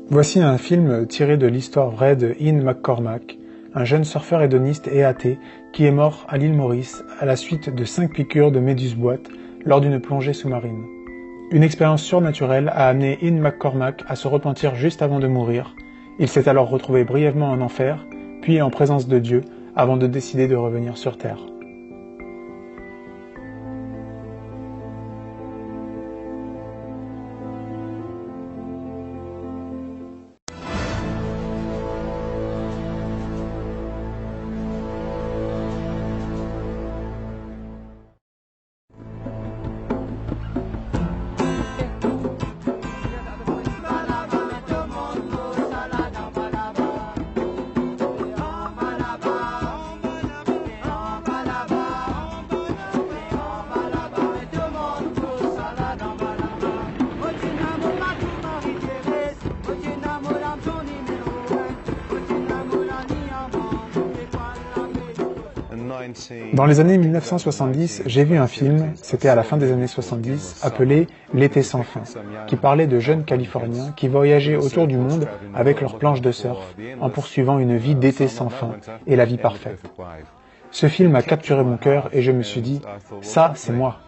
Voici un film tiré de l'histoire vraie de Ian McCormack, un jeune surfeur hédoniste et athée qui est mort à l'île Maurice à la suite de 5 piqûres de méduse-boîte lors d'une plongée sous-marine. Une expérience surnaturelle a amené Ian McCormack à se repentir juste avant de mourir. Il s'est alors retrouvé brièvement en enfer, puis en présence de Dieu, avant de décider de revenir sur Terre. Dans les années 1970, j'ai vu un film, c'était à la fin des années 70, appelé « L'été sans fin », qui parlait de jeunes Californiens qui voyageaient autour du monde avec leurs planches de surf, en poursuivant une vie d'été sans fin et la vie parfaite. Ce film a capturé mon cœur et je me suis dit « ça, c'est moi ».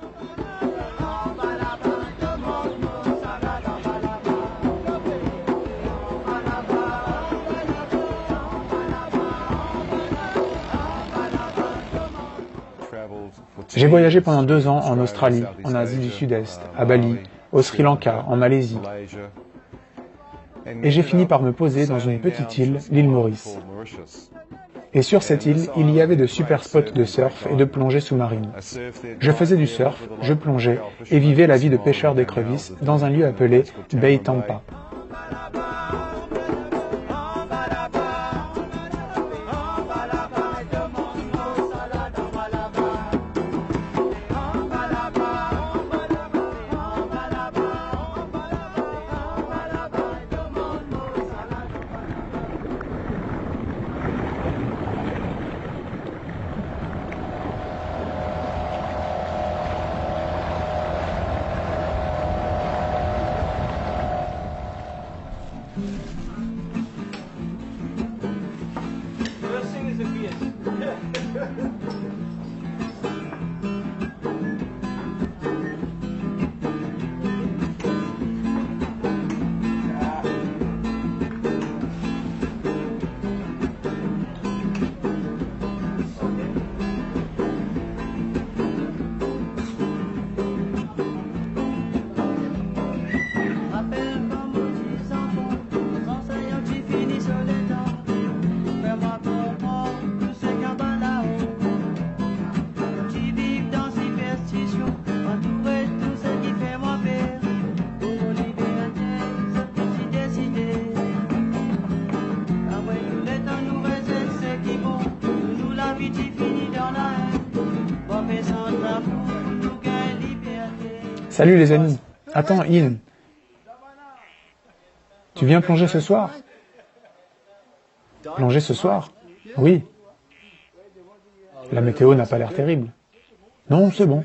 J'ai voyagé pendant 2 ans en Australie, en Asie du Sud-Est, à Bali, au Sri Lanka, en Malaisie. Et j'ai fini par me poser dans une petite île, l'île Maurice. Et sur cette île, il y avait de super spots de surf et de plongée sous-marine. Je faisais du surf, je plongeais et vivais la vie de pêcheur d'écrevisses dans un lieu appelé Bay Tampa. Salut les amis. Attends, Ian. Tu viens plonger ce soir? Plonger ce soir? Oui. La météo n'a pas l'air terrible. Non, c'est bon.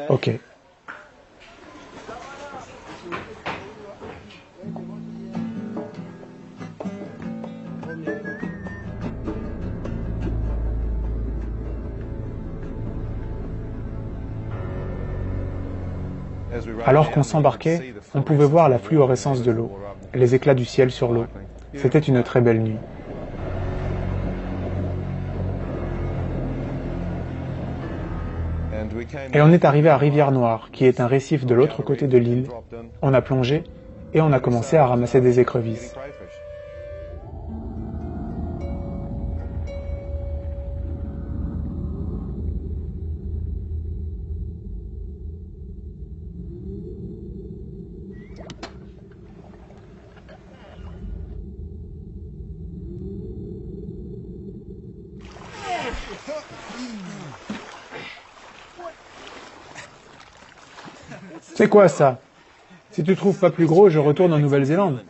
Ok. Alors qu'on s'embarquait, on pouvait voir la fluorescence de l'eau, les éclats du ciel sur l'eau. C'était une très belle nuit. Et on est arrivé à Rivière-Noire, qui est un récif de l'autre côté de l'île. On a plongé et on a commencé à ramasser des écrevisses. C'est quoi ça? Si tu trouves pas plus gros, je retourne en Nouvelle-Zélande.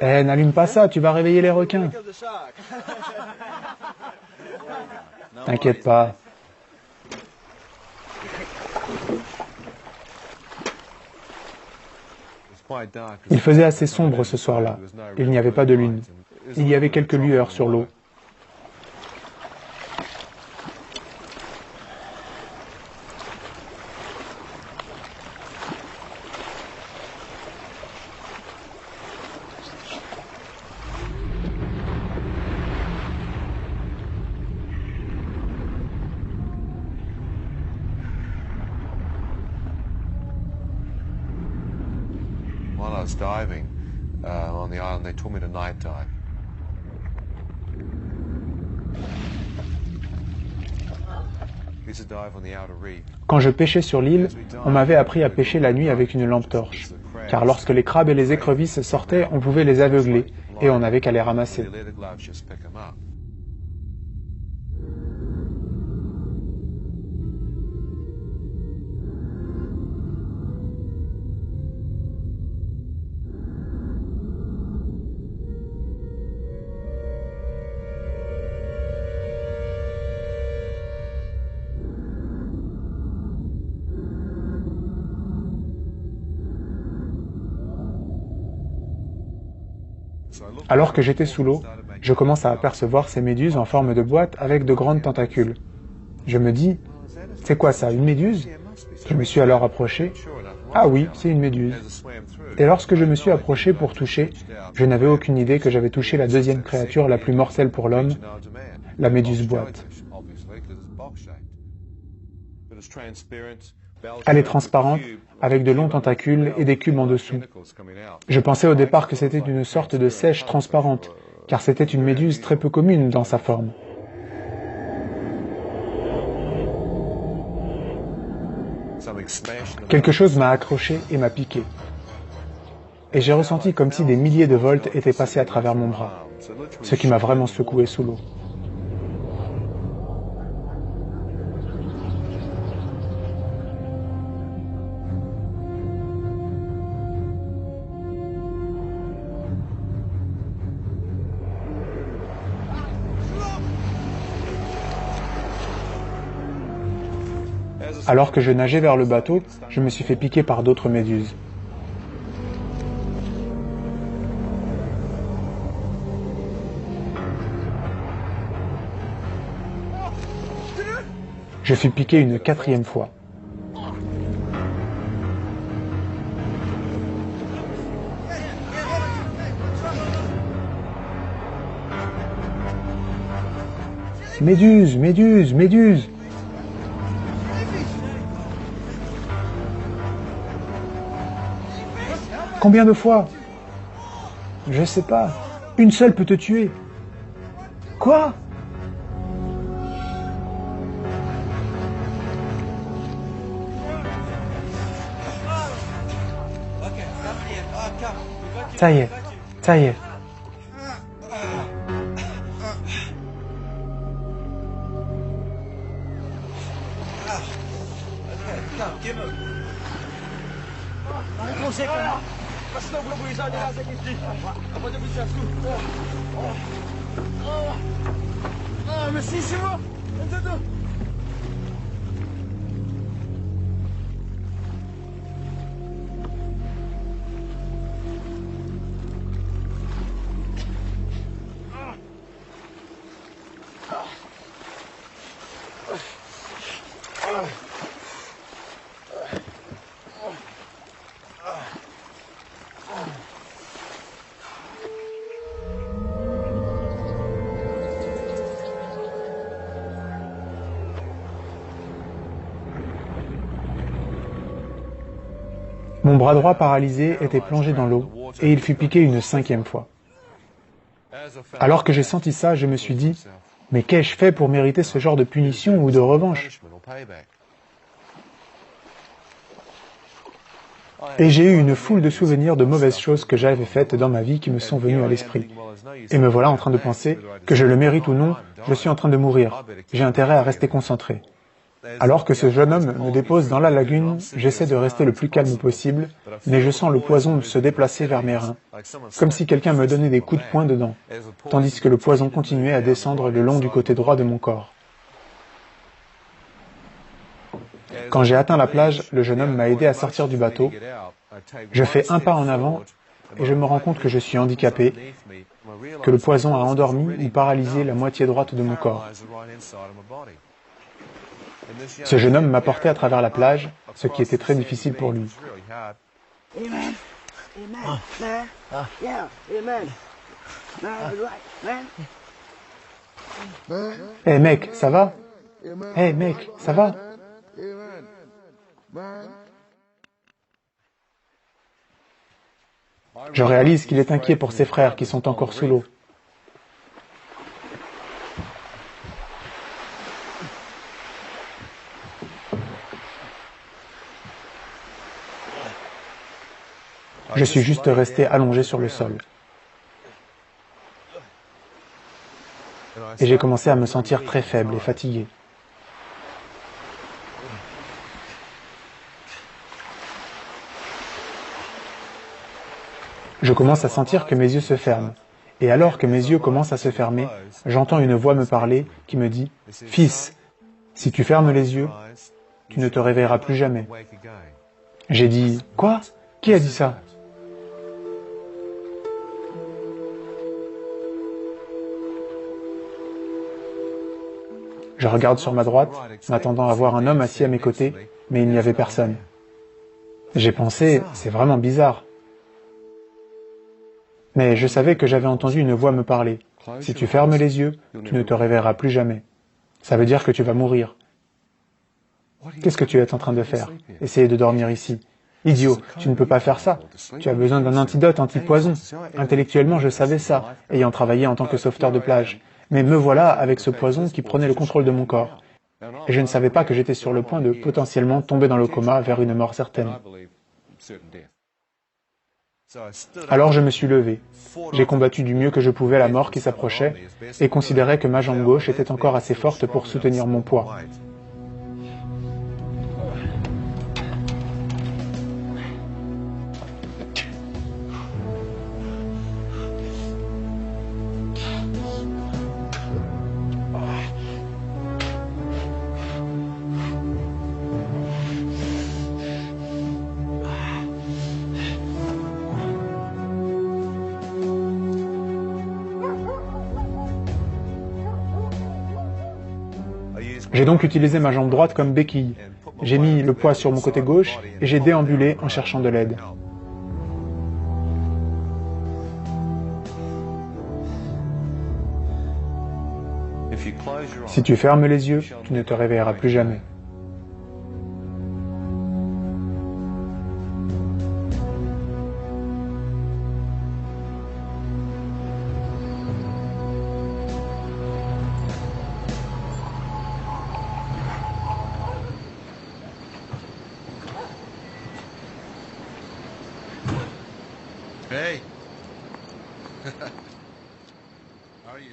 Eh, n'allume pas ça, tu vas réveiller les requins. T'inquiète pas. Il faisait assez sombre ce soir-là. Il n'y avait pas de lune. Il y avait quelques lueurs sur l'eau. While I was diving on the island, they told me to night dive. Quand je pêchais sur l'île, on m'avait appris à pêcher la nuit avec une lampe torche. Car lorsque les crabes et les écrevisses sortaient, on pouvait les aveugler et on n'avait qu'à les ramasser. Alors que j'étais sous l'eau, je commence à apercevoir ces méduses en forme de boîte avec de grandes tentacules. Je me dis, c'est quoi ça, une méduse? Je me suis alors approché. Ah oui, c'est une méduse. Et lorsque je me suis approché pour toucher, je n'avais aucune idée que j'avais touché la deuxième créature la plus mortelle pour l'homme, la méduse boîte. Elle est transparente, avec de longs tentacules et des cubes en dessous. Je pensais au départ que c'était une sorte de seiche transparente, car c'était une méduse très peu commune dans sa forme. Quelque chose m'a accroché et m'a piqué. Et j'ai ressenti comme si des milliers de volts étaient passés à travers mon bras, ce qui m'a vraiment secoué sous l'eau. Alors que je nageais vers le bateau, je me suis fait piquer par d'autres méduses. Je fus piqué une 4e fois. Méduse, méduse, méduse! Combien de fois? Je sais pas. Une seule peut te tuer. Quoi? Ça y est, ça y est. Mon bras droit paralysé était plongé dans l'eau et il fut piqué une 5e fois. Alors que j'ai senti ça, je me suis dit, mais qu'ai-je fait pour mériter ce genre de punition ou de revanche? Et j'ai eu une foule de souvenirs de mauvaises choses que j'avais faites dans ma vie qui me sont venus à l'esprit. Et me voilà en train de penser que je le mérite ou non, je suis en train de mourir. J'ai intérêt à rester concentré. Alors que ce jeune homme me dépose dans la lagune, j'essaie de rester le plus calme possible, mais je sens le poison se déplacer vers mes reins, comme si quelqu'un me donnait des coups de poing dedans, tandis que le poison continuait à descendre le long du côté droit de mon corps. Quand j'ai atteint la plage, le jeune homme m'a aidé à sortir du bateau, Je fais un pas en avant et je me rends compte que je suis handicapé, que le poison a endormi ou paralysé la moitié droite de mon corps. Ce jeune homme m'a porté à travers la plage, ce qui était très difficile pour lui. Amen. Amen. Man. Yeah. Amen. Man, right, man. Hé mec, ça va? Hé mec, ça va? Je réalise qu'il est inquiet pour ses frères qui sont encore sous l'eau. Je suis juste resté allongé sur le sol. Et j'ai commencé à me sentir très faible et fatigué. Je commence à sentir que mes yeux se ferment. Et alors que mes yeux commencent à se fermer, j'entends une voix me parler qui me dit « Fils, si tu fermes les yeux, tu ne te réveilleras plus jamais. » J'ai dit « Quoi? Qui a dit ça ?» Je regarde sur ma droite, m'attendant à voir un homme assis à mes côtés, mais il n'y avait personne. J'ai pensé, c'est vraiment bizarre. Mais je savais que j'avais entendu une voix me parler. Si tu fermes les yeux, tu ne te réveilleras plus jamais. Ça veut dire que tu vas mourir. Qu'est-ce que tu es en train de faire? Essayer de dormir ici. Idiot, tu ne peux pas faire ça. Tu as besoin d'un antidote anti-poison. Intellectuellement, je savais ça, ayant travaillé en tant que sauveteur de plage. Mais me voilà avec ce poison qui prenait le contrôle de mon corps. Et je ne savais pas que j'étais sur le point de potentiellement tomber dans le coma vers une mort certaine. Alors je me suis levé. J'ai combattu du mieux que je pouvais la mort qui s'approchait et considérais que ma jambe gauche était encore assez forte pour soutenir mon poids. J'ai donc utilisé ma jambe droite comme béquille. J'ai mis le poids sur mon côté gauche et j'ai déambulé en cherchant de l'aide. Si tu fermes les yeux, tu ne te réveilleras plus jamais.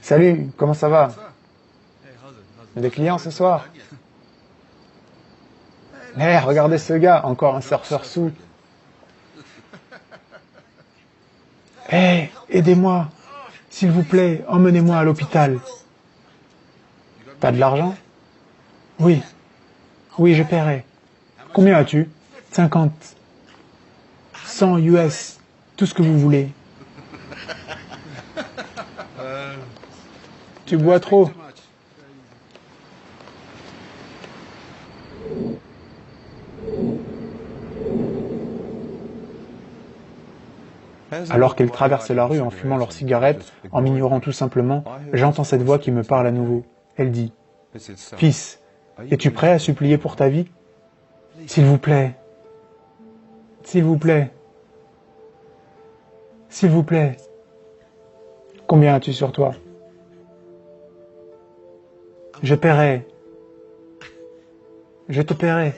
Salut, comment ça va? Des clients ce soir? Regardez ce gars, encore un surfeur sous. Aidez-moi. S'il vous plaît, emmenez-moi à l'hôpital. T'as de l'argent? Oui. Oui, je paierai. Combien as-tu? 50. 100 US. Tout ce que vous voulez. Tu bois trop. Alors qu'ils traversent la rue en fumant leurs cigarettes, en m'ignorant tout simplement, j'entends cette voix qui me parle à nouveau. Elle dit « Fils, es-tu prêt à supplier pour ta vie? S'il vous plaît. S'il vous plaît. S'il vous plaît. Combien as-tu sur toi? Je paierai. Je te paierai. »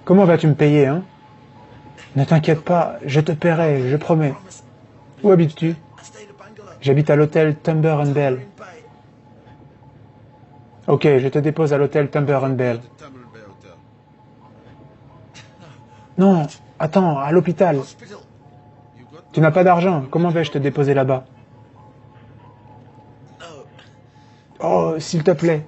Comment vas-tu me payer, hein? Ne t'inquiète pas, je te paierai, je promets. Où habites-tu? J'habite à l'hôtel Tumber and Bell. Ok, je te dépose à l'hôtel Tumber and Bell. Non, attends, à l'hôpital. Tu n'as pas d'argent, comment vais-je te déposer là-bas? Oh, s'il te plaît.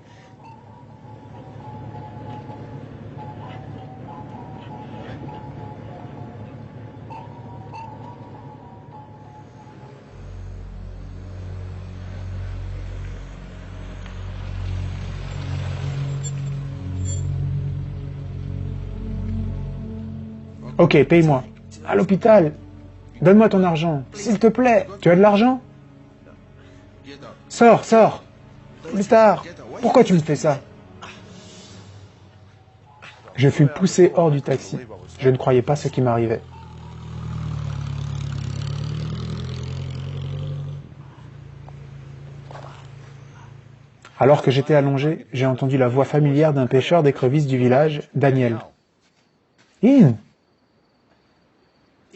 Ok, paye-moi. À l'hôpital. Donne-moi ton argent. S'il te plaît. Tu as de l'argent? Sors, sors. Plus tard. Pourquoi tu me fais ça? Je fus poussé hors du taxi. Je ne croyais pas ce qui m'arrivait. Alors que j'étais allongé, j'ai entendu la voix familière d'un pêcheur d'écrevisses du village, Daniel. In!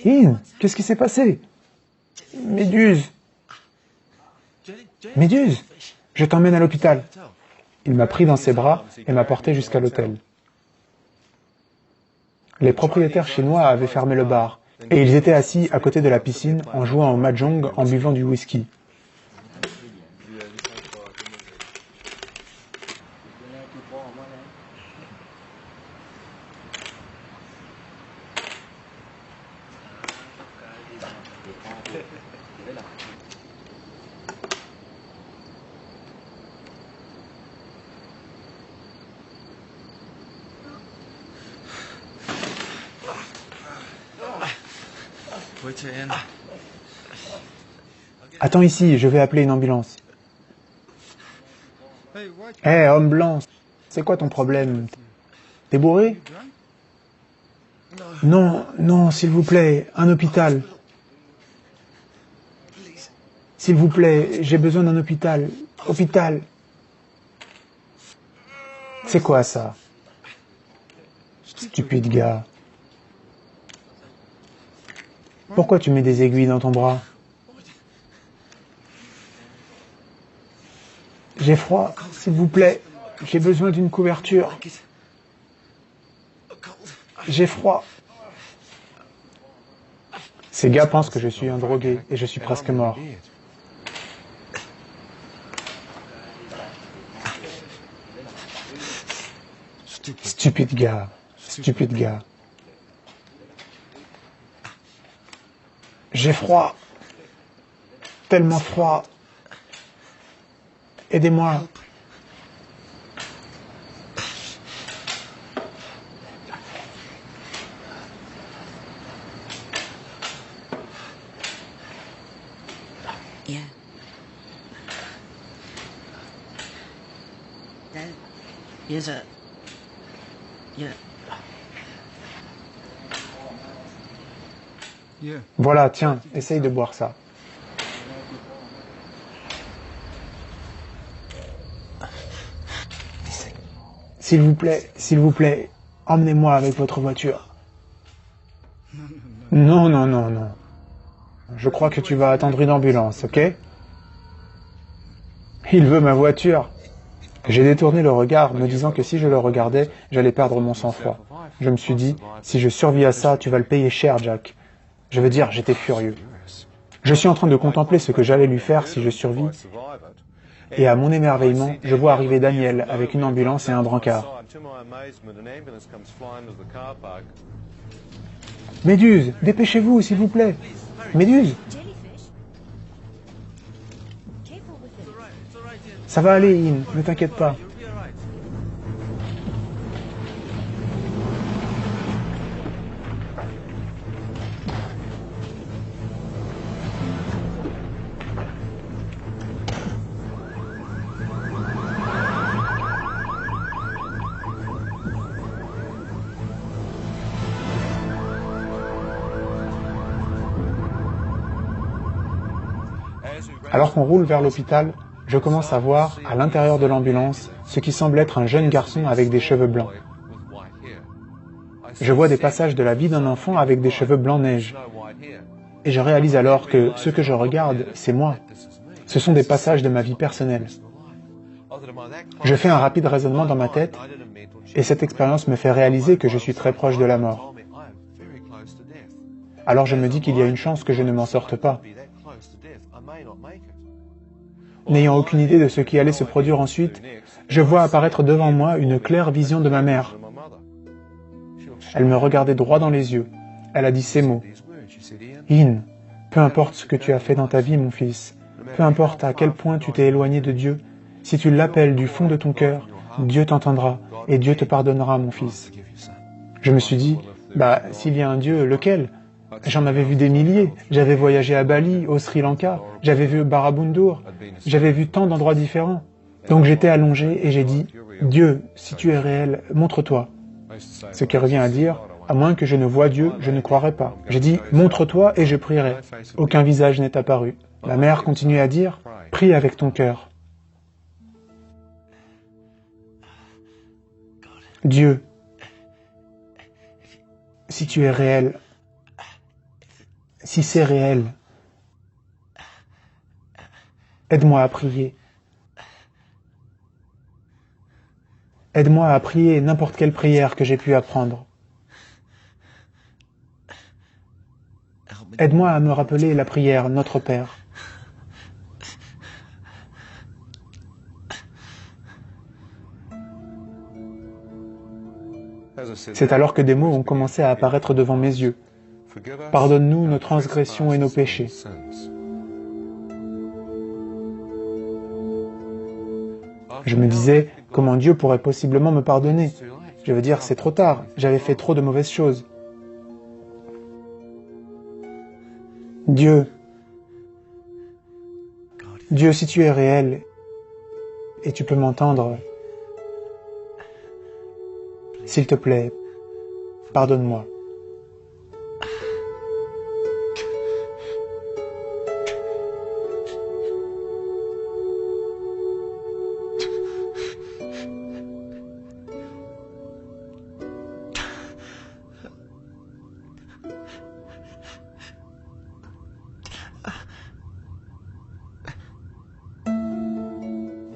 In! Qu'est-ce qui s'est passé? Méduse! Méduse! Je t'emmène à l'hôpital. Il m'a pris dans ses bras et m'a porté jusqu'à l'hôtel. Les propriétaires chinois avaient fermé le bar, et ils étaient assis à côté de la piscine en jouant au mahjong en buvant du whisky. Attends ici, je vais appeler une ambulance. Hé, homme blanc, c'est quoi ton problème? T'es bourré? Non, non, s'il vous plaît, un hôpital. S'il vous plaît, j'ai besoin d'un hôpital. Hôpital. C'est quoi ça? Stupide gars. Pourquoi tu mets des aiguilles dans ton bras? J'ai froid, s'il vous plaît. J'ai besoin d'une couverture. J'ai froid. Ces gars pensent que je suis un drogué et je suis presque mort. Stupide gars. Stupide gars. J'ai froid. Tellement froid. Aidez-moi. Yeah. Dad, here's a... Yeah. Voilà, tiens, essaye de boire ça. S'il vous plaît, emmenez-moi avec votre voiture. Non, non, non, non. Je crois que tu vas attendre une ambulance, ok? Il veut ma voiture. J'ai détourné le regard, me disant que si je le regardais, j'allais perdre mon sang-froid. Je me suis dit, si je survis à ça, tu vas le payer cher, Jack. Je veux dire, j'étais furieux. Je suis en train de contempler ce que j'allais lui faire si je survis. Et à mon émerveillement, je vois arriver Daniel avec une ambulance et un brancard. Méduse, dépêchez-vous, s'il vous plaît. Méduse. Ça va aller, In, ne t'inquiète pas. Alors qu'on roule vers l'hôpital, je commence à voir, à l'intérieur de l'ambulance, ce qui semble être un jeune garçon avec des cheveux blancs. Je vois des passages de la vie d'un enfant avec des cheveux blancs neige. Et je réalise alors que ce que je regarde, c'est moi. Ce sont des passages de ma vie personnelle. Je fais un rapide raisonnement dans ma tête, et cette expérience me fait réaliser que je suis très proche de la mort. Alors je me dis qu'il y a une chance que je ne m'en sorte pas. N'ayant aucune idée de ce qui allait se produire ensuite, je vois apparaître devant moi une claire vision de ma mère. Elle me regardait droit dans les yeux. Elle a dit ces mots. « In, peu importe ce que tu as fait dans ta vie, mon fils, peu importe à quel point tu t'es éloigné de Dieu, si tu l'appelles du fond de ton cœur, Dieu t'entendra et Dieu te pardonnera, mon fils. » Je me suis dit, Bah, s'il y a un Dieu, lequel? J'en avais vu des milliers. J'avais voyagé à Bali, au Sri Lanka, j'avais vu Barabundur, j'avais vu tant d'endroits différents. Donc j'étais allongé et j'ai dit, Dieu, si tu es réel, montre-toi. Ce qui revient à dire, à moins que je ne voie Dieu, je ne croirai pas. J'ai dit, montre-toi et je prierai. Aucun visage n'est apparu. La mère continuait à dire, prie avec ton cœur. Dieu, si tu es réel, si c'est réel, aide-moi à prier. Aide-moi à prier n'importe quelle prière que j'ai pu apprendre. Aide-moi à me rappeler la prière Notre Père. C'est alors que des mots ont commencé à apparaître devant mes yeux. Pardonne-nous nos transgressions et nos péchés. Je me disais, comment Dieu pourrait possiblement me pardonner? Je veux dire, c'est trop tard, j'avais fait trop de mauvaises choses. Dieu, si tu es réel et tu peux m'entendre, s'il te plaît, pardonne-moi.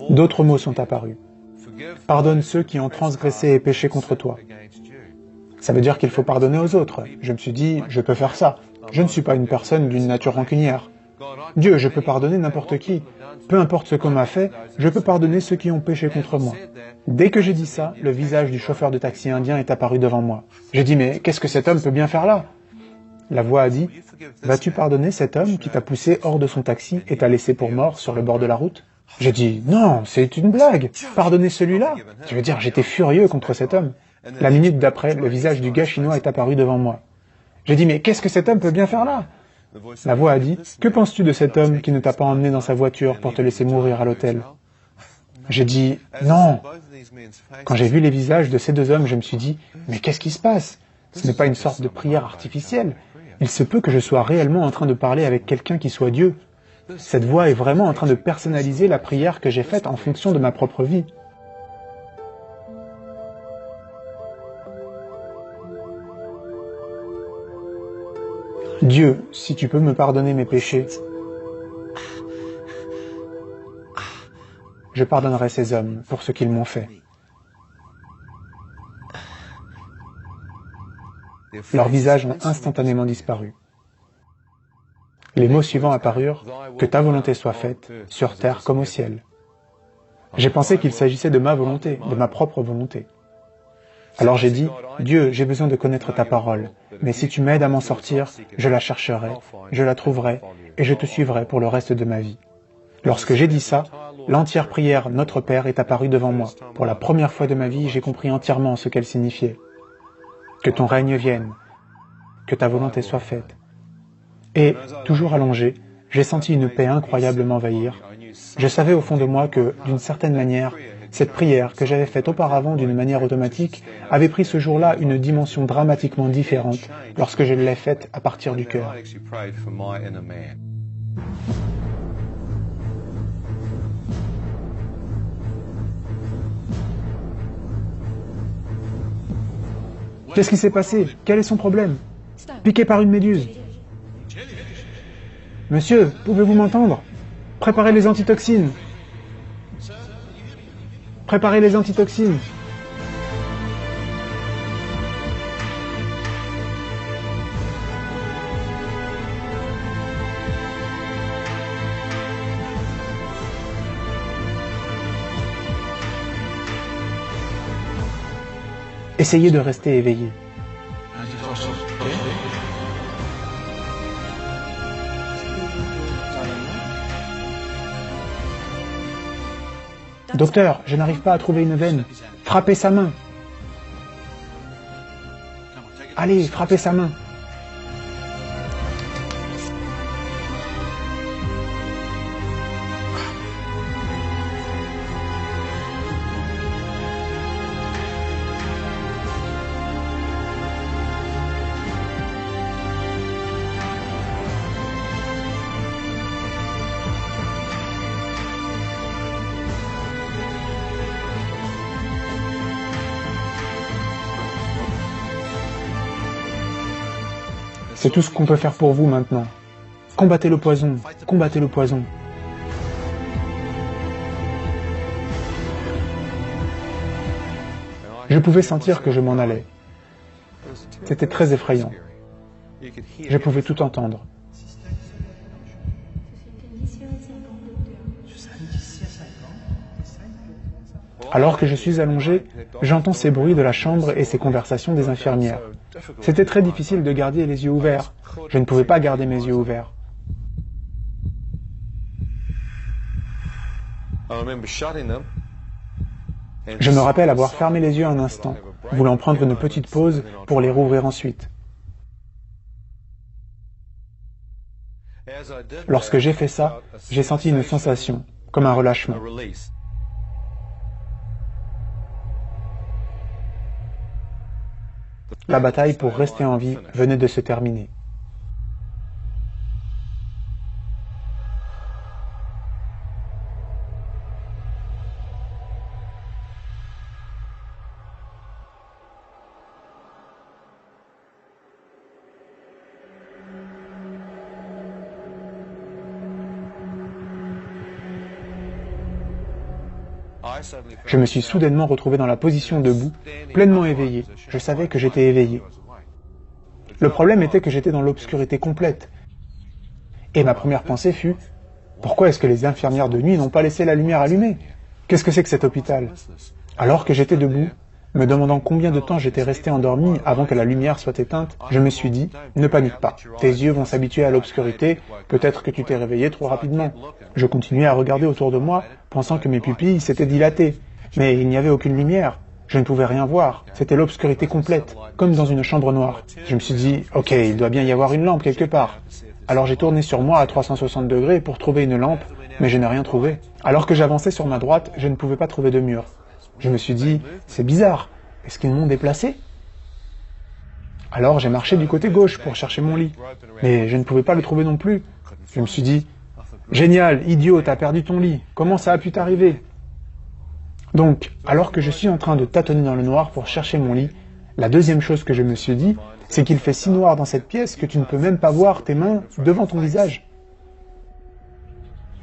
D'autres mots sont apparus. Pardonne ceux qui ont transgressé et péché contre toi. Ça veut dire qu'il faut pardonner aux autres. Je me suis dit, je peux faire ça. Je ne suis pas une personne d'une nature rancunière. Dieu, je peux pardonner n'importe qui. Peu importe ce qu'on m'a fait, je peux pardonner ceux qui ont péché contre moi. Dès que j'ai dit ça, le visage du chauffeur de taxi indien est apparu devant moi. J'ai dit, mais qu'est-ce que cet homme peut bien faire là? La voix a dit, vas-tu pardonner cet homme qui t'a poussé hors de son taxi et t'a laissé pour mort sur le bord de la route? J'ai dit, non, c'est une blague. Pardonnez celui-là. Je veux dire, j'étais furieux contre cet homme. La minute d'après, le visage du gars chinois est apparu devant moi. J'ai dit, mais qu'est-ce que cet homme peut bien faire là? La voix a dit, que penses-tu de cet homme qui ne t'a pas emmené dans sa voiture pour te laisser mourir à l'hôtel? J'ai dit, non. Quand j'ai vu les visages de ces deux hommes, je me suis dit, mais qu'est-ce qui se passe? Ce n'est pas une sorte de prière artificielle. Il se peut que je sois réellement en train de parler avec quelqu'un qui soit Dieu. Cette voix est vraiment en train de personnaliser la prière que j'ai faite en fonction de ma propre vie. Dieu, si tu peux me pardonner mes péchés, je pardonnerai ces hommes pour ce qu'ils m'ont fait. Leurs visages ont instantanément disparu. Les mots suivants apparurent, « Que ta volonté soit faite, sur terre comme au ciel ». J'ai pensé qu'il s'agissait de ma volonté, de ma propre volonté. Alors j'ai dit, « Dieu, j'ai besoin de connaître ta parole, mais si tu m'aides à m'en sortir, je la chercherai, je la trouverai, et je te suivrai pour le reste de ma vie. » Lorsque j'ai dit ça, l'entière prière « Notre Père » est apparue devant moi. Pour la première fois de ma vie, j'ai compris entièrement ce qu'elle signifiait. Que ton règne vienne, que ta volonté soit faite. Et, toujours allongé, j'ai senti une paix incroyable m'envahir. Je savais au fond de moi que, d'une certaine manière, cette prière que j'avais faite auparavant d'une manière automatique avait pris ce jour-là une dimension dramatiquement différente lorsque je l'ai faite à partir du cœur. Qu'est-ce qui s'est passé? Quel est son problème? Piqué par une méduse. Monsieur, pouvez-vous m'entendre? Préparez les antitoxines. Préparez les antitoxines. Essayez de rester éveillé. Docteur, je n'arrive pas à trouver une veine. Frappez sa main. Allez, frappez sa main. C'est tout ce qu'on peut faire pour vous maintenant. Combattez le poison, combattez le poison. Je pouvais sentir que je m'en allais. C'était très effrayant. Je pouvais tout entendre. Alors que je suis allongé, j'entends ces bruits de la chambre et ces conversations des infirmières. C'était très difficile de garder les yeux ouverts. Je ne pouvais pas garder mes yeux ouverts. Je me rappelle avoir fermé les yeux un instant, voulant prendre une petite pause pour les rouvrir ensuite. Lorsque j'ai fait ça, j'ai senti une sensation, comme un relâchement. La bataille pour rester en vie venait de se terminer. Je me suis soudainement retrouvé dans la position debout, pleinement éveillé. Je savais que j'étais éveillé. Le problème était que j'étais dans l'obscurité complète. Et ma première pensée fut, pourquoi est-ce que les infirmières de nuit n'ont pas laissé la lumière allumée? Qu'est-ce que c'est que cet hôpital? Alors que j'étais debout, me demandant combien de temps j'étais resté endormi avant que la lumière soit éteinte, je me suis dit, ne panique pas, tes yeux vont s'habituer à l'obscurité, peut-être que tu t'es réveillé trop rapidement. Je continuais à regarder autour de moi, pensant que mes pupilles s'étaient dilatées. Mais il n'y avait aucune lumière, je ne pouvais rien voir, c'était l'obscurité complète, comme dans une chambre noire. Je me suis dit, ok, il doit bien y avoir une lampe quelque part. Alors j'ai tourné sur moi à 360 degrés pour trouver une lampe, mais je n'ai rien trouvé. Alors que j'avançais sur ma droite, je ne pouvais pas trouver de mur. Je me suis dit, c'est bizarre, est-ce qu'ils m'ont déplacé? Alors j'ai marché du côté gauche pour chercher mon lit, mais je ne pouvais pas le trouver non plus. Je me suis dit, génial, idiot, t'as perdu ton lit, comment ça a pu t'arriver? Donc, alors que je suis en train de tâtonner dans le noir pour chercher mon lit, la deuxième chose que je me suis dit, c'est qu'il fait si noir dans cette pièce que tu ne peux même pas voir tes mains devant ton visage.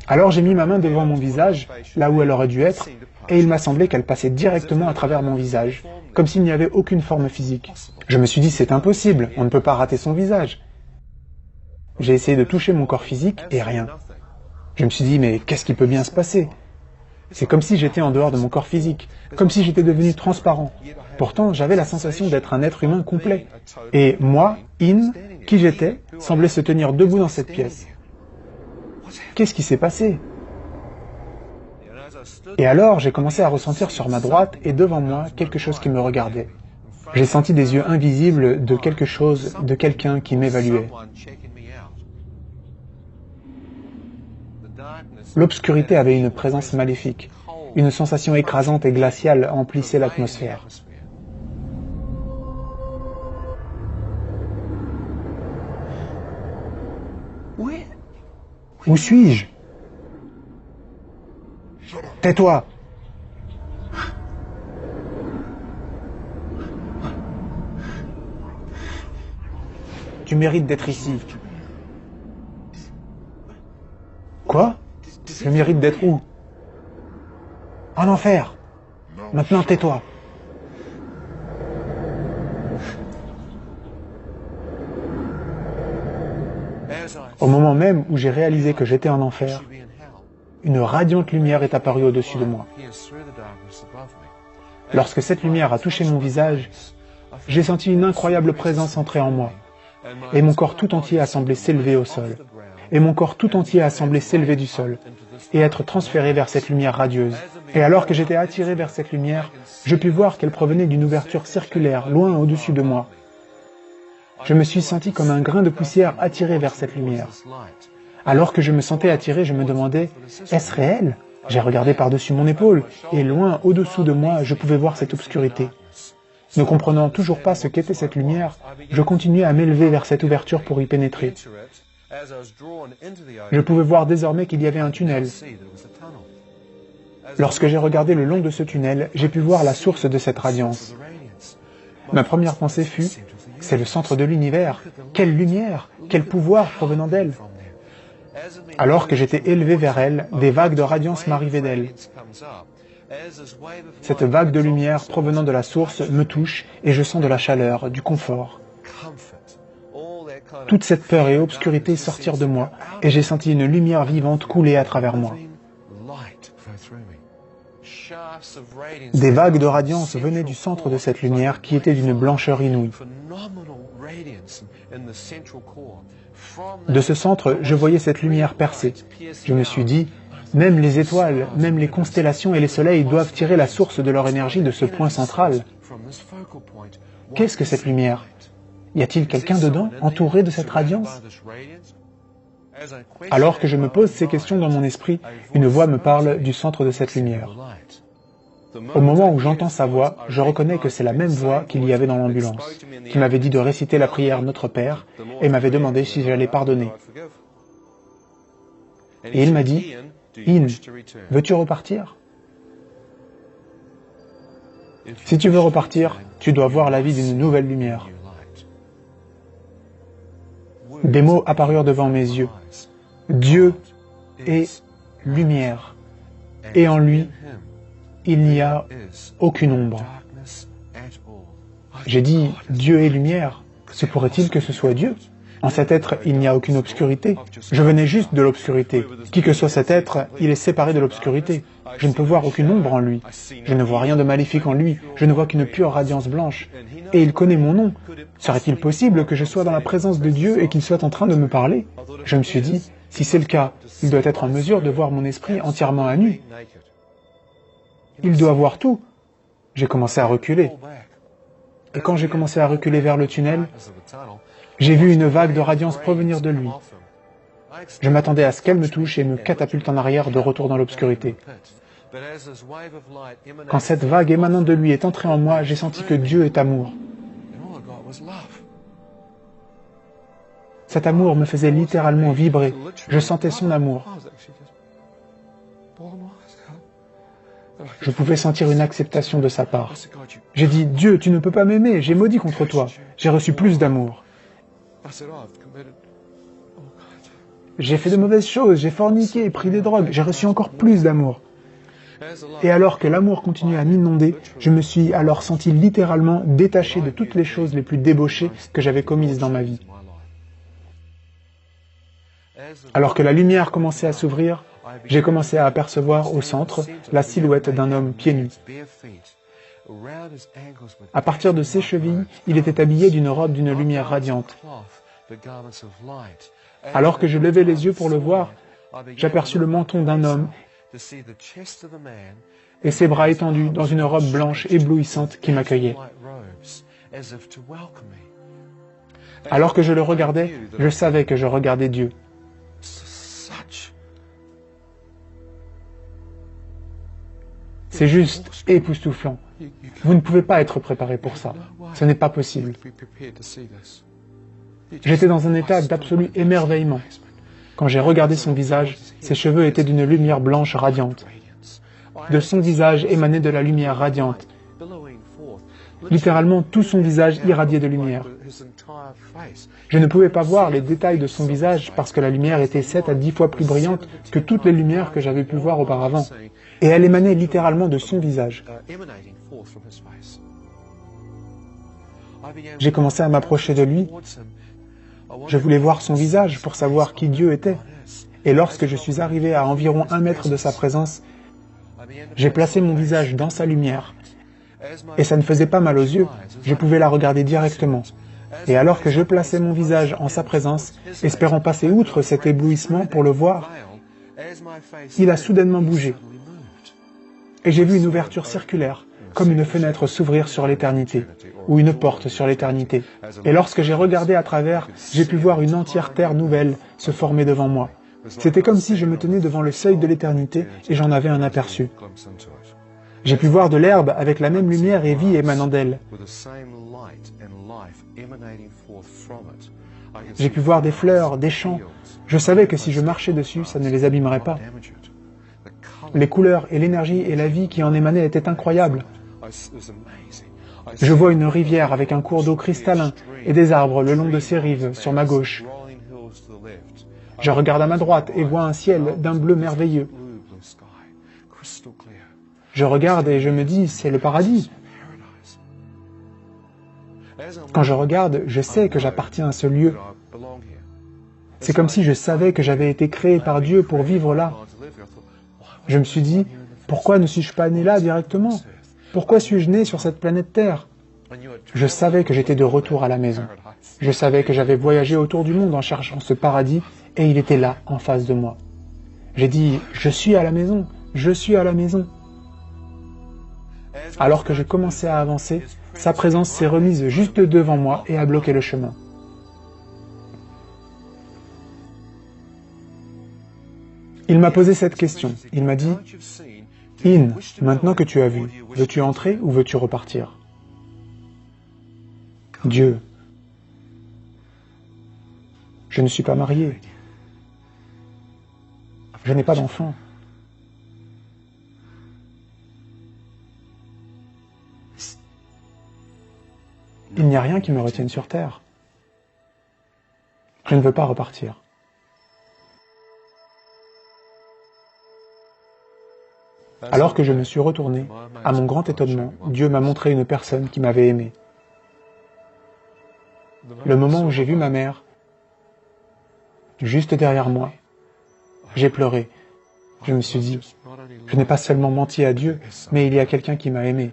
Alors j'ai mis ma main devant mon visage, là où elle aurait dû être, et il m'a semblé qu'elle passait directement à travers mon visage, comme s'il n'y avait aucune forme physique. Je me suis dit, c'est impossible, on ne peut pas rater son visage. J'ai essayé de toucher mon corps physique et rien. Je me suis dit, mais qu'est-ce qui peut bien se passer? C'est comme si j'étais en dehors de mon corps physique, comme si j'étais devenu transparent. Pourtant, j'avais la sensation d'être un être humain complet. Et moi, In, qui j'étais, semblait se tenir debout dans cette pièce. Qu'est-ce qui s'est passé? Et alors, j'ai commencé à ressentir sur ma droite et devant moi quelque chose qui me regardait. J'ai senti des yeux invisibles de quelque chose, de quelqu'un qui m'évaluait. L'obscurité avait une présence maléfique. Une sensation écrasante et glaciale emplissait l'atmosphère. Où suis-je? Tais-toi! Tu mérites d'être ici. Quoi? Je mérite d'être où? En enfer! Maintenant tais-toi! Au moment même où j'ai réalisé que j'étais en enfer, une radiante lumière est apparue au-dessus de moi. Lorsque cette lumière a touché mon visage, j'ai senti une incroyable présence entrer en moi, et mon corps tout entier a semblé s'élever au sol, et mon corps tout entier a semblé s'élever du sol, et être transféré vers cette lumière radieuse. Et alors que j'étais attiré vers cette lumière, je pus voir qu'elle provenait d'une ouverture circulaire, loin au-dessus de moi. Je me suis senti comme un grain de poussière attiré vers cette lumière. Alors que je me sentais attiré, je me demandais, est-ce réel? J'ai regardé par-dessus mon épaule, et loin, au-dessous de moi, je pouvais voir cette obscurité. Ne comprenant toujours pas ce qu'était cette lumière, je continuais à m'élever vers cette ouverture pour y pénétrer. Je pouvais voir désormais qu'il y avait un tunnel. Lorsque j'ai regardé le long de ce tunnel, j'ai pu voir la source de cette radiance. Ma première pensée fut, c'est le centre de l'univers. Quelle lumière, quel pouvoir provenant d'elle. Alors que j'étais élevé vers elle, des vagues de radiance m'arrivaient d'elle. Cette vague de lumière provenant de la source me touche et je sens de la chaleur, du confort. Toute cette peur et obscurité sortirent de moi et j'ai senti une lumière vivante couler à travers moi. Des vagues de radiance venaient du centre de cette lumière qui était d'une blancheur inouïe. De ce centre, je voyais cette lumière percer. Je me suis dit, même les étoiles, même les constellations et les soleils doivent tirer la source de leur énergie de ce point central. Qu'est-ce que cette lumière? Y a-t-il quelqu'un dedans, entouré de cette radiance? Alors que je me pose ces questions dans mon esprit, une voix me parle du centre de cette lumière. Au moment où j'entends sa voix, je reconnais que c'est la même voix qu'il y avait dans l'ambulance, qui m'avait dit de réciter la prière Notre Père et m'avait demandé si j'allais pardonner. Et il m'a dit, « In, veux-tu repartir? Si tu veux repartir, tu dois voir la vie d'une nouvelle lumière. » Des mots apparurent devant mes yeux. Dieu est lumière, et en lui, il n'y a aucune ombre. J'ai dit, Dieu est lumière. Se pourrait-il que ce soit Dieu? En cet être, il n'y a aucune obscurité. Je venais juste de l'obscurité. Qui que soit cet être, il est séparé de l'obscurité. Je ne peux voir aucune ombre en lui. Je ne vois rien de maléfique en lui. Je ne vois qu'une pure radiance blanche. Et il connaît mon nom. Serait-il possible que je sois dans la présence de Dieu et qu'il soit en train de me parler? Je me suis dit, si c'est le cas, il doit être en mesure de voir mon esprit entièrement à nu. Il doit voir tout. J'ai commencé à reculer. Et quand j'ai commencé à reculer vers le tunnel, j'ai vu une vague de radiance provenir de lui. Je m'attendais à ce qu'elle me touche et me catapulte en arrière de retour dans l'obscurité. Quand cette vague émanant de lui est entrée en moi, j'ai senti que Dieu est amour. Cet amour me faisait littéralement vibrer. Je sentais son amour. Je pouvais sentir une acceptation de sa part. J'ai dit, Dieu, tu ne peux pas m'aimer, j'ai maudit contre toi. J'ai reçu plus d'amour. J'ai fait de mauvaises choses, j'ai forniqué, pris des drogues, j'ai reçu encore plus d'amour. Et alors que l'amour continuait à m'inonder, je me suis alors senti littéralement détaché de toutes les choses les plus débauchées que j'avais commises dans ma vie. Alors que la lumière commençait à s'ouvrir, j'ai commencé à apercevoir au centre la silhouette d'un homme pieds nus. À partir de ses chevilles, il était habillé d'une robe d'une lumière radiante. Alors que je levais les yeux pour le voir, j'aperçus le menton d'un homme et ses bras étendus dans une robe blanche éblouissante qui m'accueillait. Alors que je le regardais, je savais que je regardais Dieu. C'est juste époustouflant. Vous ne pouvez pas être préparé pour ça. Ce n'est pas possible. J'étais dans un état d'absolu émerveillement. Quand j'ai regardé son visage, ses cheveux étaient d'une lumière blanche radiante. De son visage émanait de la lumière radiante. Littéralement, tout son visage irradiait de lumière. Je ne pouvais pas voir les détails de son visage parce que la lumière était 7 à 10 fois plus brillante que toutes les lumières que j'avais pu voir auparavant. Et elle émanait littéralement de son visage. J'ai commencé à m'approcher de lui. Je voulais voir son visage pour savoir qui Dieu était. Et lorsque je suis arrivé à environ 1 mètre de sa présence, j'ai placé mon visage dans sa lumière. Et ça ne faisait pas mal aux yeux, je pouvais la regarder directement. Et alors que je plaçais mon visage en sa présence, espérant passer outre cet éblouissement pour le voir, il a soudainement bougé. Et j'ai vu une ouverture circulaire, comme une fenêtre s'ouvrir sur l'éternité, ou une porte sur l'éternité. Et lorsque j'ai regardé à travers, j'ai pu voir une entière terre nouvelle se former devant moi. C'était comme si je me tenais devant le seuil de l'éternité et j'en avais un aperçu. J'ai pu voir de l'herbe avec la même lumière et vie émanant d'elle. J'ai pu voir des fleurs, des champs. Je savais que si je marchais dessus, ça ne les abîmerait pas. Les couleurs et l'énergie et la vie qui en émanaient étaient incroyables. Je vois une rivière avec un cours d'eau cristallin et des arbres le long de ses rives, sur ma gauche. Je regarde à ma droite et vois un ciel d'un bleu merveilleux. Je regarde et je me dis, c'est le paradis. Quand je regarde, je sais que j'appartiens à ce lieu. C'est comme si je savais que j'avais été créé par Dieu pour vivre là. Je me suis dit, pourquoi ne suis-je pas né là directement? Pourquoi suis-je né sur cette planète Terre? Je savais que j'étais de retour à la maison. Je savais que j'avais voyagé autour du monde en cherchant ce paradis et il était là, en face de moi. J'ai dit, je suis à la maison, je suis à la maison. Alors que j'ai commencé à avancer, sa présence s'est remise juste devant moi et a bloqué le chemin. Il m'a posé cette question. Il m'a dit, « In, maintenant que tu as vu, veux-tu entrer ou veux-tu repartir ?» Dieu, je ne suis pas marié. Je n'ai pas d'enfant. Il n'y a rien qui me retienne sur terre. Je ne veux pas repartir. Alors que je me suis retourné, à mon grand étonnement, Dieu m'a montré une personne qui m'avait aimé. Le moment où j'ai vu ma mère, juste derrière moi, j'ai pleuré. Je me suis dit, je n'ai pas seulement menti à Dieu, mais il y a quelqu'un qui m'a aimé.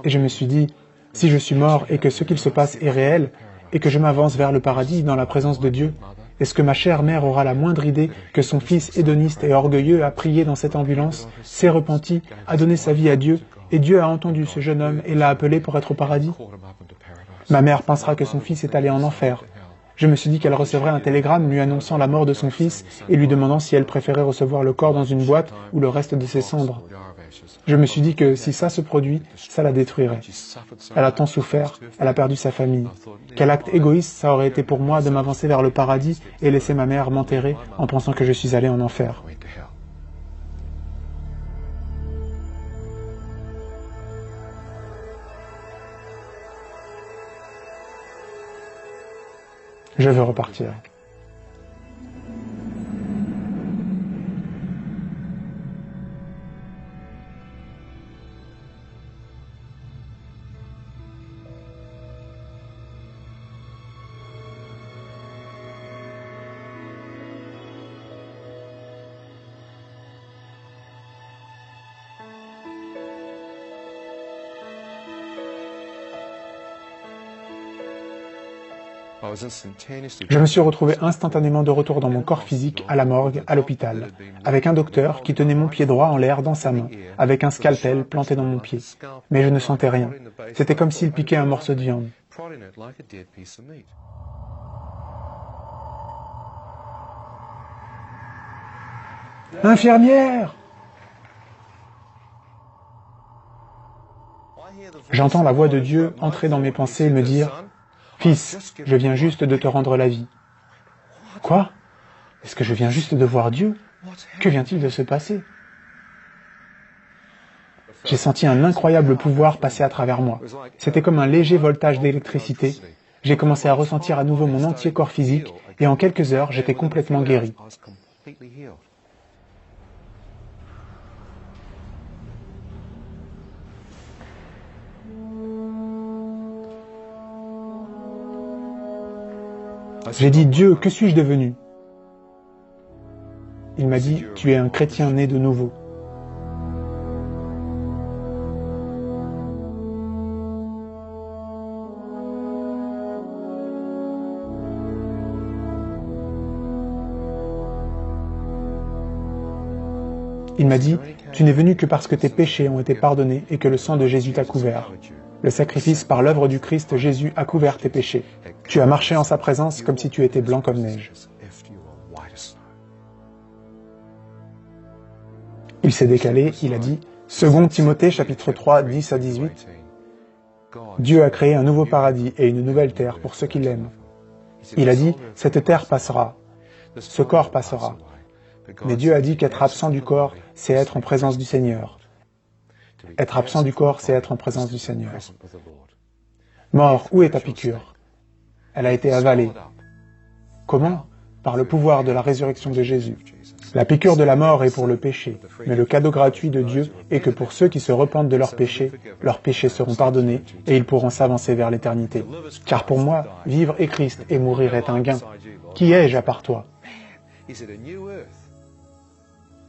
Et je me suis dit, si je suis mort et que ce qu'il se passe est réel, et que je m'avance vers le paradis dans la présence de Dieu, est-ce que ma chère mère aura la moindre idée que son fils hédoniste et orgueilleux a prié dans cette ambulance, s'est repenti, a donné sa vie à Dieu, et Dieu a entendu ce jeune homme et l'a appelé pour être au paradis? Ma mère pensera que son fils est allé en enfer. Je me suis dit qu'elle recevrait un télégramme lui annonçant la mort de son fils et lui demandant si elle préférait recevoir le corps dans une boîte ou le reste de ses cendres. Je me suis dit que si ça se produit, ça la détruirait. Elle a tant souffert, elle a perdu sa famille. Quel acte égoïste ça aurait été pour moi de m'avancer vers le paradis et laisser ma mère m'enterrer en pensant que je suis allé en enfer. Je veux repartir. Je me suis retrouvé instantanément de retour dans mon corps physique, à la morgue, à l'hôpital, avec un docteur qui tenait mon pied droit en l'air dans sa main, avec un scalpel planté dans mon pied. Mais je ne sentais rien. C'était comme s'il piquait un morceau de viande. Infirmière! J'entends la voix de Dieu entrer dans mes pensées et me dire « Fils, je viens juste de te rendre la vie. » Quoi? Est-ce que je viens juste de voir Dieu? Que vient-il de se passer? J'ai senti un incroyable pouvoir passer à travers moi. C'était comme un léger voltage d'électricité. J'ai commencé à ressentir à nouveau mon entier corps physique et en quelques heures, j'étais complètement guéri. J'ai dit, Dieu, que suis-je devenu? Il m'a dit, tu es un chrétien né de nouveau. Il m'a dit, tu n'es venu que parce que tes péchés ont été pardonnés et que le sang de Jésus t'a couvert. Le sacrifice par l'œuvre du Christ Jésus a couvert tes péchés. Tu as marché en sa présence comme si tu étais blanc comme neige. Il s'est décalé, il a dit, 2 Timothée chapitre 3, 10 à 18, Dieu a créé un nouveau paradis et une nouvelle terre pour ceux qui l'aiment. Il a dit, cette terre passera, ce corps passera. Mais Dieu a dit qu'être absent du corps, c'est être en présence du Seigneur. Être absent du corps, c'est être en présence du Seigneur. Mort, où est ta piqûre? Elle a été avalée. Comment? Par le pouvoir de la résurrection de Jésus. La piqûre de la mort est pour le péché, mais le cadeau gratuit de Dieu est que pour ceux qui se repentent de leurs péchés seront pardonnés et ils pourront s'avancer vers l'éternité. Car pour moi, vivre est Christ et mourir est un gain. Qui ai-je à part toi?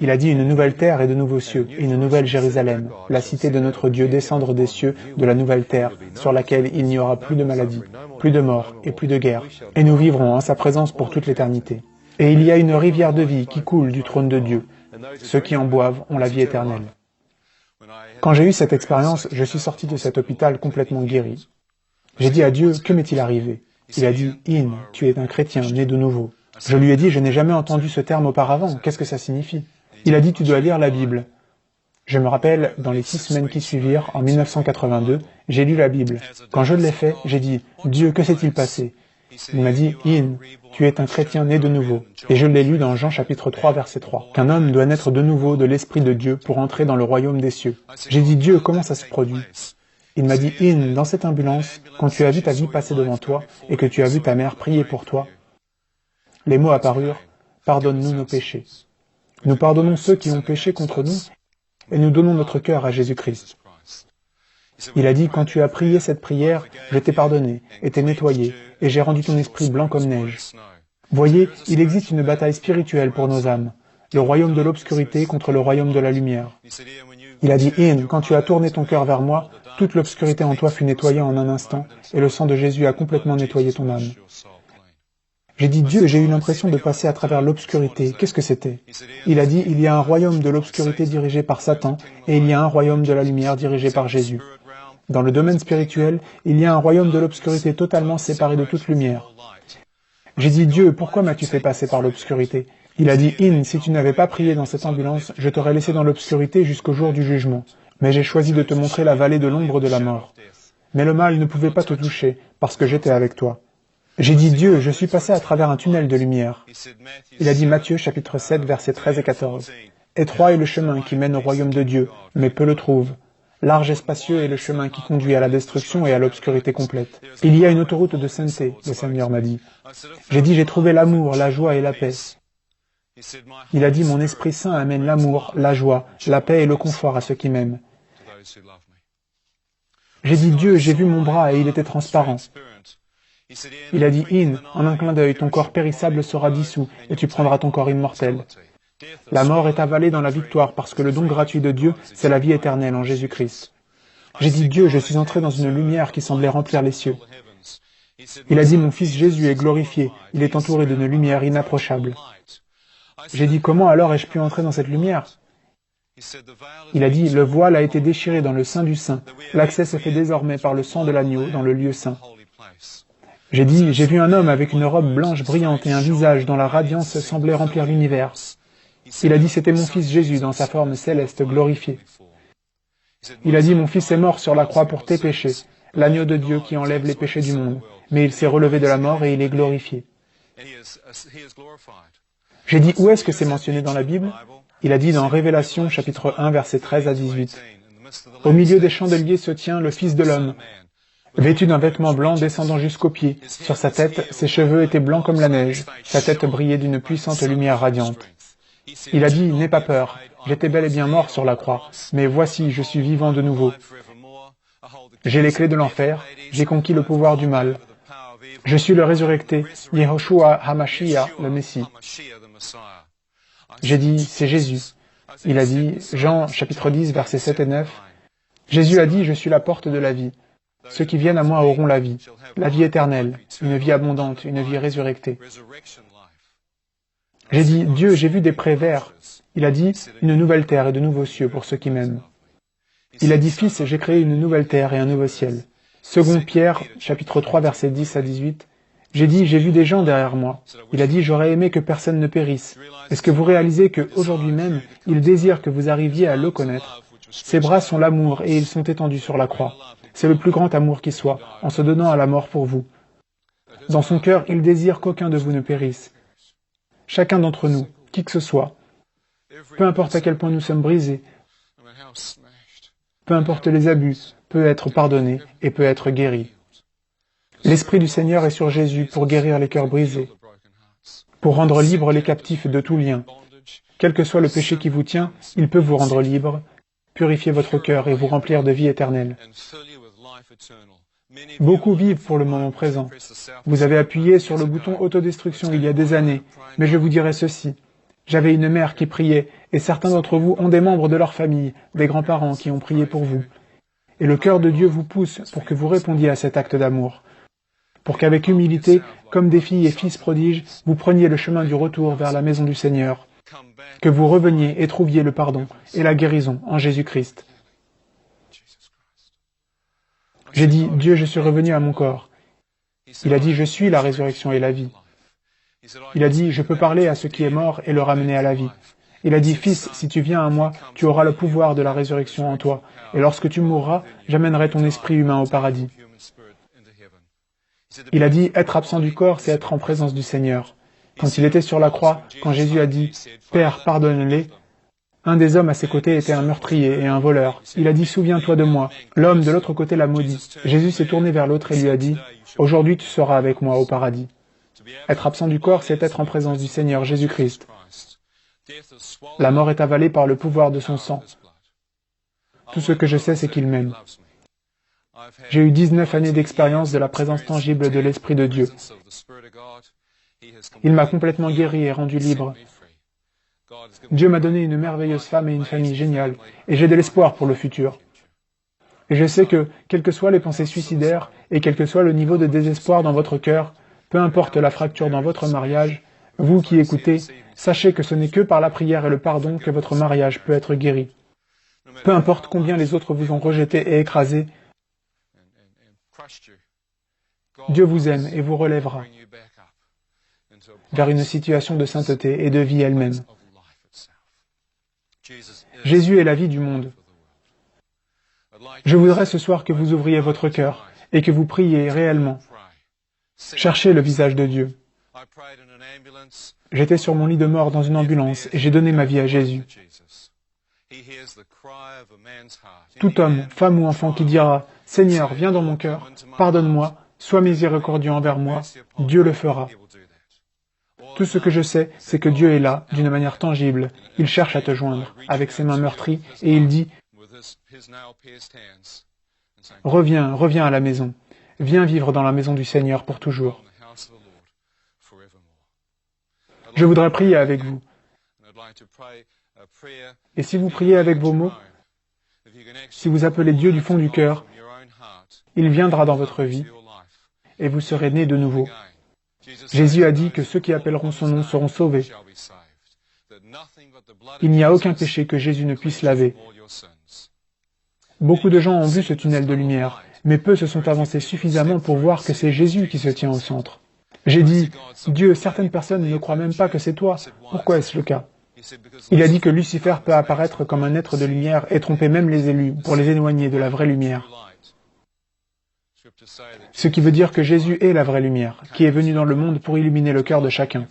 Il a dit une nouvelle terre et de nouveaux cieux, une nouvelle Jérusalem, la cité de notre Dieu descendre des cieux de la nouvelle terre, sur laquelle il n'y aura plus de maladie, plus de mort et plus de guerre, et nous vivrons en sa présence pour toute l'éternité. Et il y a une rivière de vie qui coule du trône de Dieu. Ceux qui en boivent ont la vie éternelle. Quand j'ai eu cette expérience, je suis sorti de cet hôpital complètement guéri. J'ai dit à Dieu, que m'est-il arrivé? Il a dit, In, tu es un chrétien né de nouveau. Je lui ai dit, je n'ai jamais entendu ce terme auparavant, qu'est-ce que ça signifie? Il a dit, tu dois lire la Bible. Je me rappelle, dans les 6 semaines qui suivirent, en 1982, j'ai lu la Bible. Quand je l'ai fait, j'ai dit, Dieu, que s'est-il passé? Il m'a dit, In, tu es un chrétien né de nouveau. Et je l'ai lu dans Jean chapitre 3, verset 3, qu'un homme doit naître de nouveau de l'Esprit de Dieu pour entrer dans le royaume des cieux. J'ai dit, Dieu, comment ça se produit? Il m'a dit, In, dans cette ambulance, quand tu as vu ta vie passer devant toi et que tu as vu ta mère prier pour toi, les mots apparurent, pardonne-nous nos péchés. Nous pardonnons ceux qui ont péché contre nous et nous donnons notre cœur à Jésus-Christ. Il a dit, quand tu as prié cette prière, je t'ai pardonné et t'ai nettoyé et j'ai rendu ton esprit blanc comme neige. Voyez, il existe une bataille spirituelle pour nos âmes, le royaume de l'obscurité contre le royaume de la lumière. Il a dit, In, quand tu as tourné ton cœur vers moi, toute l'obscurité en toi fut nettoyée en un instant et le sang de Jésus a complètement nettoyé ton âme. J'ai dit, Dieu, j'ai eu l'impression de passer à travers l'obscurité. Qu'est-ce que c'était? Il a dit, il y a un royaume de l'obscurité dirigé par Satan, et il y a un royaume de la lumière dirigé par Jésus. Dans le domaine spirituel, il y a un royaume de l'obscurité totalement séparé de toute lumière. J'ai dit, Dieu, pourquoi m'as-tu fait passer par l'obscurité? Il a dit, In, si tu n'avais pas prié dans cette ambulance, je t'aurais laissé dans l'obscurité jusqu'au jour du jugement. Mais j'ai choisi de te montrer la vallée de l'ombre de la mort. Mais le mal ne pouvait pas te toucher, parce que j'étais avec toi. J'ai dit, Dieu, je suis passé à travers un tunnel de lumière. Il a dit Matthieu chapitre 7, versets 13 et 14. Étroit est le chemin qui mène au royaume de Dieu, mais peu le trouvent. Large et spacieux est le chemin qui conduit à la destruction et à l'obscurité complète. Il y a une autoroute de sainteté, le Seigneur m'a dit. J'ai dit, j'ai trouvé l'amour, la joie et la paix. Il a dit, mon Esprit Saint amène l'amour, la joie, la paix et le confort à ceux qui m'aiment. J'ai dit, Dieu, j'ai vu mon bras et il était transparent. Il a dit, In, en un clin d'œil, ton corps périssable sera dissous, et tu prendras ton corps immortel. La mort est avalée dans la victoire, parce que le don gratuit de Dieu, c'est la vie éternelle en Jésus-Christ. J'ai dit, Dieu, je suis entré dans une lumière qui semblait remplir les cieux. Il a dit, mon fils Jésus est glorifié, il est entouré d'une lumière inapprochable. J'ai dit, comment alors ai-je pu entrer dans cette lumière? Il a dit, le voile a été déchiré dans le sein du saint, l'accès se fait désormais par le sang de l'agneau dans le lieu saint. J'ai dit, j'ai vu un homme avec une robe blanche brillante et un visage dont la radiance semblait remplir l'univers. Il a dit, c'était mon fils Jésus dans sa forme céleste glorifiée. Il a dit, mon fils est mort sur la croix pour tes péchés, l'agneau de Dieu qui enlève les péchés du monde, mais il s'est relevé de la mort et il est glorifié. J'ai dit, où est-ce que c'est mentionné dans la Bible? Il a dit dans Révélation chapitre 1 versets 13 à 18. Au milieu des chandeliers se tient le Fils de l'homme, vêtu d'un vêtement blanc descendant jusqu'aux pieds. Sur sa tête, ses cheveux étaient blancs comme la neige. Sa tête brillait d'une puissante lumière radiante. Il a dit, n'aie pas peur, j'étais bel et bien mort sur la croix, mais voici, je suis vivant de nouveau. J'ai les clés de l'enfer, j'ai conquis le pouvoir du mal. Je suis le résurrecté, Yehoshua HaMashiach, le Messie. J'ai dit, c'est Jésus. Il a dit, Jean chapitre 10, versets 7 et 9, Jésus a dit, je suis la porte de la vie. Ceux qui viennent à moi auront la vie éternelle, une vie abondante, une vie résurrectée. J'ai dit, Dieu, j'ai vu des prés verts. Il a dit « une nouvelle terre et de nouveaux cieux pour ceux qui m'aiment ». Il a dit « Fils, j'ai créé une nouvelle terre et un nouveau ciel ». 2 Pierre, chapitre 3, versets 10 à 18. J'ai dit « J'ai vu des gens derrière moi ». Il a dit « J'aurais aimé que personne ne périsse ». Est-ce que vous réalisez qu'aujourd'hui même, il désire que vous arriviez à le connaître? Ses bras sont l'amour et ils sont étendus sur la croix. C'est le plus grand amour qui soit, en se donnant à la mort pour vous. Dans son cœur, il désire qu'aucun de vous ne périsse. Chacun d'entre nous, qui que ce soit, peu importe à quel point nous sommes brisés, peu importe les abus, peut être pardonné et peut être guéri. L'Esprit du Seigneur est sur Jésus pour guérir les cœurs brisés, pour rendre libres les captifs de tout lien. Quel que soit le péché qui vous tient, il peut vous rendre libre, purifier votre cœur et vous remplir de vie éternelle. Beaucoup vivent pour le moment présent. Vous avez appuyé sur le bouton autodestruction il y a des années, mais je vous dirai ceci. J'avais une mère qui priait, et certains d'entre vous ont des membres de leur famille, des grands-parents qui ont prié pour vous. Et le cœur de Dieu vous pousse pour que vous répondiez à cet acte d'amour. Pour qu'avec humilité, comme des filles et fils prodiges, vous preniez le chemin du retour vers la maison du Seigneur. Que vous reveniez et trouviez le pardon et la guérison en Jésus-Christ. J'ai dit, Dieu, je suis revenu à mon corps. Il a dit, je suis la résurrection et la vie. Il a dit, je peux parler à ce qui est mort et le ramener à la vie. Il a dit, Fils, si tu viens à moi, tu auras le pouvoir de la résurrection en toi. Et lorsque tu mourras, j'amènerai ton esprit humain au paradis. Il a dit, être absent du corps, c'est être en présence du Seigneur. Quand il était sur la croix, quand Jésus a dit, Père, pardonne-les, un des hommes à ses côtés était un meurtrier et un voleur. Il a dit, souviens-toi de moi. L'homme de l'autre côté l'a maudit. Jésus s'est tourné vers l'autre et lui a dit, aujourd'hui tu seras avec moi au paradis. Être absent du corps, c'est être en présence du Seigneur Jésus-Christ. La mort est avalée par le pouvoir de son sang. Tout ce que je sais, c'est qu'il m'aime. J'ai eu 19 années d'expérience de la présence tangible de l'Esprit de Dieu. Il m'a complètement guéri et rendu libre. Dieu m'a donné une merveilleuse femme et une famille géniale, et j'ai de l'espoir pour le futur. Et je sais que, quelles que soient les pensées suicidaires, et quel que soit le niveau de désespoir dans votre cœur, peu importe la fracture dans votre mariage, vous qui écoutez, sachez que ce n'est que par la prière et le pardon que votre mariage peut être guéri. Peu importe combien les autres vous ont rejeté et écrasé, Dieu vous aime et vous relèvera vers une situation de sainteté et de vie elle-même. Jésus est la vie du monde. Je voudrais ce soir que vous ouvriez votre cœur et que vous priez réellement. Cherchez le visage de Dieu. J'étais sur mon lit de mort dans une ambulance et j'ai donné ma vie à Jésus. Tout homme, femme ou enfant qui dira « Seigneur, viens dans mon cœur, pardonne-moi, sois miséricordieux envers moi », Dieu le fera. Tout ce que je sais, c'est que Dieu est là, d'une manière tangible. Il cherche à te joindre, avec ses mains meurtries, et il dit « Reviens, reviens à la maison. Viens vivre dans la maison du Seigneur pour toujours. » Je voudrais prier avec vous. Et si vous priez avec vos mots, si vous appelez Dieu du fond du cœur, il viendra dans votre vie et vous serez nés de nouveau. Jésus a dit que ceux qui appelleront son nom seront sauvés. Il n'y a aucun péché que Jésus ne puisse laver. Beaucoup de gens ont vu ce tunnel de lumière, mais peu se sont avancés suffisamment pour voir que c'est Jésus qui se tient au centre. J'ai dit, Dieu, certaines personnes ne croient même pas que c'est toi. Pourquoi est-ce le cas? Il a dit que Lucifer peut apparaître comme un être de lumière et tromper même les élus pour les éloigner de la vraie lumière. Ce qui veut dire que Jésus est la vraie lumière, qui est venue dans le monde pour illuminer le cœur de chacun.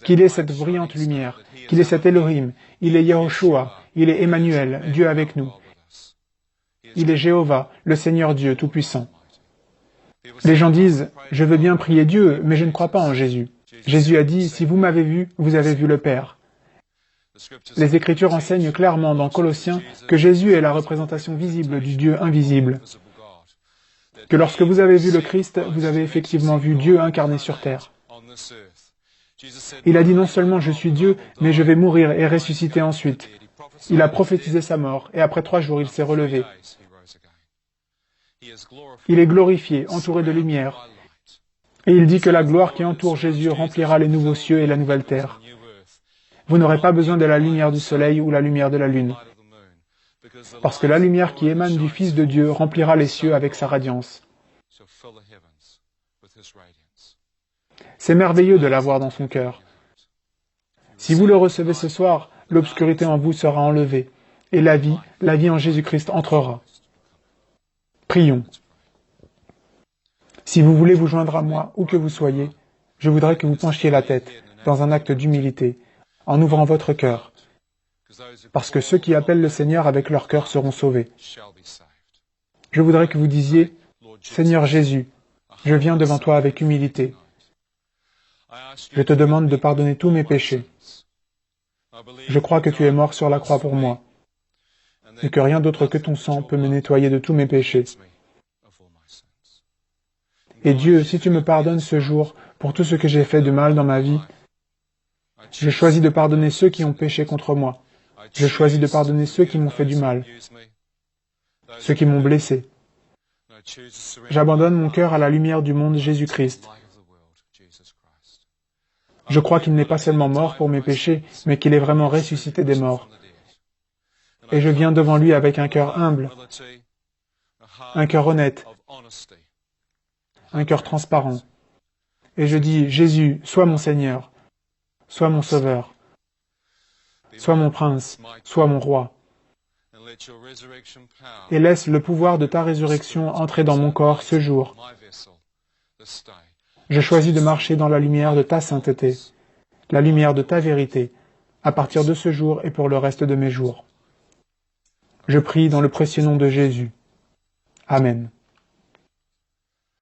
Qu'il est cette brillante lumière, qu'il est cet Elohim, il est Yahushua, il est Emmanuel, Dieu avec nous. Il est Jéhovah, le Seigneur Dieu Tout-Puissant. Les gens disent, je veux bien prier Dieu, mais je ne crois pas en Jésus. Jésus a dit, si vous m'avez vu, vous avez vu le Père. Les Écritures enseignent clairement dans Colossiens que Jésus est la représentation visible du Dieu invisible. Que lorsque vous avez vu le Christ, vous avez effectivement vu Dieu incarné sur terre. Il a dit non seulement je suis Dieu, mais je vais mourir et ressusciter ensuite. Il a prophétisé sa mort, et après 3 jours il s'est relevé. Il est glorifié, entouré de lumière. Et il dit que la gloire qui entoure Jésus remplira les nouveaux cieux et la nouvelle terre. Vous n'aurez pas besoin de la lumière du soleil ou la lumière de la lune, parce que la lumière qui émane du Fils de Dieu remplira les cieux avec sa radiance. C'est merveilleux de l'avoir dans son cœur. Si vous le recevez ce soir, l'obscurité en vous sera enlevée, et la vie en Jésus-Christ entrera. Prions. Si vous voulez vous joindre à moi, où que vous soyez, je voudrais que vous penchiez la tête, dans un acte d'humilité, en ouvrant votre cœur, parce que ceux qui appellent le Seigneur avec leur cœur seront sauvés. Je voudrais que vous disiez, « Seigneur Jésus, je viens devant toi avec humilité. Je te demande de pardonner tous mes péchés. Je crois que tu es mort sur la croix pour moi, et que rien d'autre que ton sang peut me nettoyer de tous mes péchés. Et Dieu, si tu me pardonnes ce jour pour tout ce que j'ai fait de mal dans ma vie, je choisis de pardonner ceux qui ont péché contre moi. Je choisis de pardonner ceux qui m'ont fait du mal, ceux qui m'ont blessé. J'abandonne mon cœur à la lumière du monde Jésus-Christ. Je crois qu'il n'est pas seulement mort pour mes péchés, mais qu'il est vraiment ressuscité des morts. Et je viens devant lui avec un cœur humble, un cœur honnête, un cœur transparent. Et je dis, Jésus, sois mon Seigneur, sois mon Sauveur, sois mon Prince, sois mon Roi. Et laisse le pouvoir de ta résurrection entrer dans mon corps ce jour. Je choisis de marcher dans la lumière de ta sainteté, la lumière de ta vérité, à partir de ce jour et pour le reste de mes jours. Je prie dans le précieux nom de Jésus. Amen.